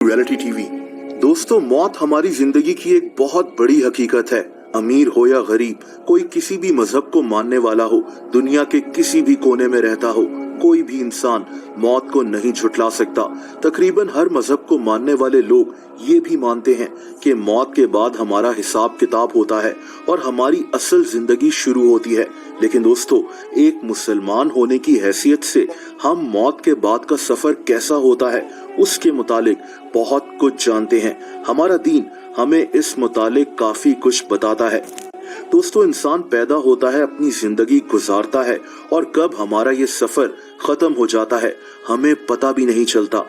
Reality TV. दोस्तों, मौत हमारी जिंदगी की एक बहुत बड़ी हकीकत है। अमीर हो या गरीब, कोई किसी भी मजहब को मानने वाला हो, दुनिया के किसी भी कोने में रहता हो, कोई भी इंसान मौत को नहीं झुठला सकता। तकरीबन हर मजहब को मानने वाले लोग ये भी मानते हैं कि मौत के बाद हमारा हिसाब किताब होता है और हमारी असल जिंदगी शुरू होती है। लेकिन दोस्तों, एक मुसलमान होने की हैसियत से हम मौत के बाद का सफर कैसा होता है उसके मुतालिक बहुत कुछ जानते हैं। हमारा दीन हमें इस मुतालिक काफी कुछ बताता है। दोस्तों, इंसान पैदा होता है, अपनी जिंदगी गुजारता है और कब हमारा ये सफर खत्म हो जाता है हमें पता भी नहीं चलता।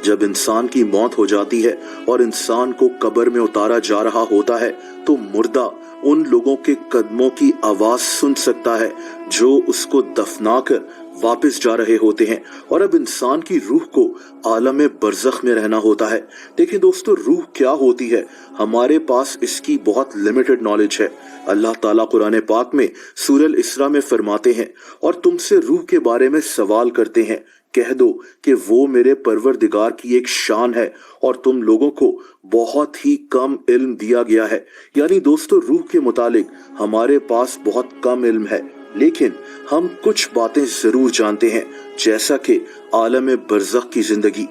जब इंसान की मौत हो जाती है और इंसान को कब्र में उतारा जा रहा होता है तो मुर्दा उन लोगों के कदमों की आवाज सुन सकता है जो उसको दफनाकर वापस जा रहे होते हैं। और अब इंसान की रूह को आलम बरज़ख में रहना होता है। देखिए दोस्तों, रूह क्या होती है, हमारे पास इसकी बहुत लिमिटेड नॉलेज है। अल्लाह ताला कुरान पाक में सूरह इसरा में फरमाते हैं, और तुमसे रूह के बारे में सवाल करते हैं, कह दो कि वो मेरे परवरदिगार की एक शान है और तुम लोगों को बहुत ही कम इल्म दिया गया है। यानी दोस्तों, रूह के मुतालिक हमारे पास बहुत कम इल्म है, लेकिन हम कुछ बातें जरूर जानते हैं, जैसा कि आलम बरज़ख की जिंदगी।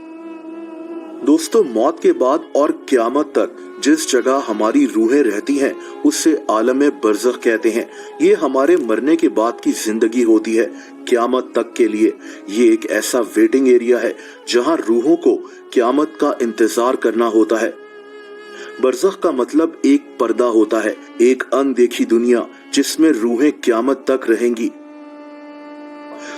दोस्तों, मौत के बाद और क़यामत तक जिस जगह हमारी रूहें रहती हैं उसे आलम बरज़ख कहते हैं। ये हमारे मरने के बाद की जिंदगी होती है क़यामत तक के लिए। ये एक ऐसा वेटिंग एरिया है जहां रूहों को क़यामत का इंतजार करना होता है। बरज़ख का मतलब एक पर्दा होता है, एक अनदेखी दुनिया जिसमें रूहें क़यामत तक रहेंगी।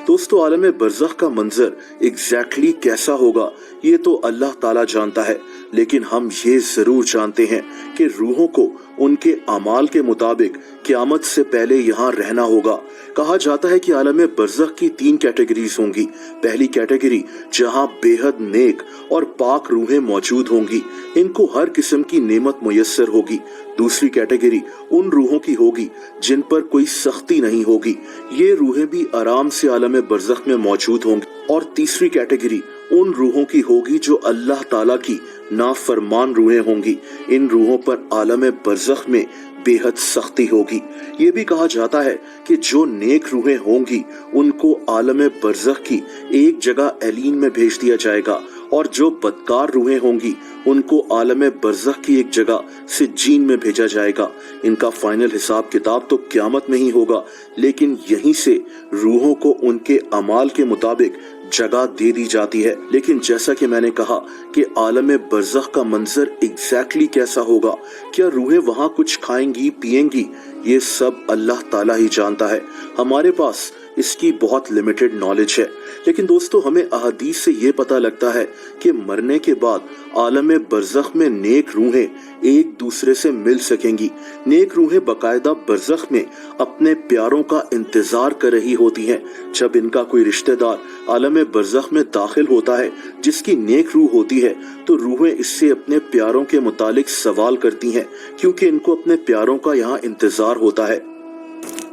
दोस्तों, आलम बरज़ख का मंजर एग्जैक्टली कैसा होगा ये तो अल्लाह ताला जानता है, लेकिन हम ये जरूर जानते हैं कि रूहों को उनके अमाल के मुताबिक क़यामत से पहले यहाँ रहना होगा। कहा जाता है कि आलम बरज़ख की 3 कैटेगरीज होंगी। पहली कैटेगरी जहाँ बेहद नेक और पाक रूहें मौजूद होंगी, इनको हर किस्म की नेमत मुयस्सर होगी। दूसरी कैटेगरी उन रूहों की होगी जिन पर कोई सख्ती नहीं होगी, ये रूहें भी आराम से आलम बरज़ख में मौजूद होंगी। और तीसरी कैटेगरी उन रूहों की होगी जो अल्लाह ताला की नाफरमान रूहें होंगी। इन रूहों पर आलम बरज़ख में बेहद सख्ती होगी। ये भी कहा जाता है कि जो नेक रूहें होंगी उनको आलम बरज़ख की एक जगह एलीन में भेज दिया जाएगा, और जो बदकार रूहें होंगी उनको आलम बरज़ख की एक जगह सिज्जीन में भेजा जाएगा। इनका फाइनल हिसाब किताब तो क़यामत में ही होगा, लेकिन यहीं से रूहों को उनके अमाल के मुताबिक जगह दे दी जाती है। लेकिन जैसा कि मैंने कहा कि आलम बरज़ख का मंजर एग्जैक्टली कैसा होगा, क्या रूहें वहां कुछ खाएंगी पिएंगी, ये सब अल्लाह ताला ही जानता है। हमारे पास इसकी बहुत लिमिटेड नॉलेज है। लेकिन दोस्तों, हमें अहादीस से ये पता लगता है कि मरने के बाद आलम बरज़ख में नेक रूहें एक दूसरे से मिल सकेंगी। नेक रूहें बाकायदा बरज़ख में अपने प्यारों का इंतजार कर रही होती हैं। जब इनका कोई रिश्तेदार आलम बरज़ख में दाखिल होता है जिसकी नेक रूह होती है, तो रूहें इससे अपने प्यारों के मुतालिक सवाल करती हैं, क्योंकि इनको अपने प्यारों का यहाँ इंतजार होता है।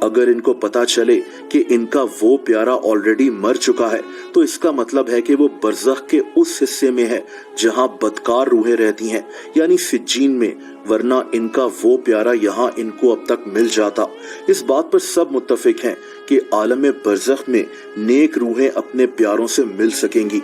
अगर इनको पता चले कि इनका वो प्यारा ऑलरेडी मर चुका है, तो इसका मतलब है कि वो बरज़ख के उस हिस्से में है जहां बदकार रूहें रहती हैं, यानी सिज्जीन में, वरना इनका वो प्यारा यहाँ इनको अब तक मिल जाता। इस बात पर सब मुत्तफिक हैं कि आलम बरज़ख में नेक रूहें अपने प्यारों से मिल सकेंगी।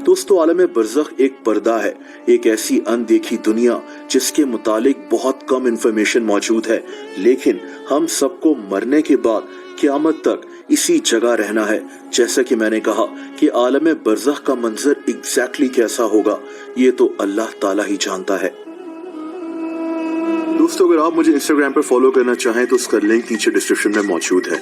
दोस्तों, आलम बरज़ख एक पर्दा है, एक ऐसी अनदेखी दुनिया जिसके मुतालिक बहुत कम इंफॉर्मेशन मौजूद है, लेकिन हम सबको मरने के बाद क़यामत तक इसी जगह रहना है। जैसा कि मैंने कहा कि आलम बरज़ख का मंजर एग्जैक्टली कैसा होगा ये तो अल्लाह ताला ही जानता है। दोस्तों, अगर आप मुझे इंस्टाग्राम पर फॉलो करना चाहें तो उसका लिंक नीचे डिस्क्रिप्शन में मौजूद है।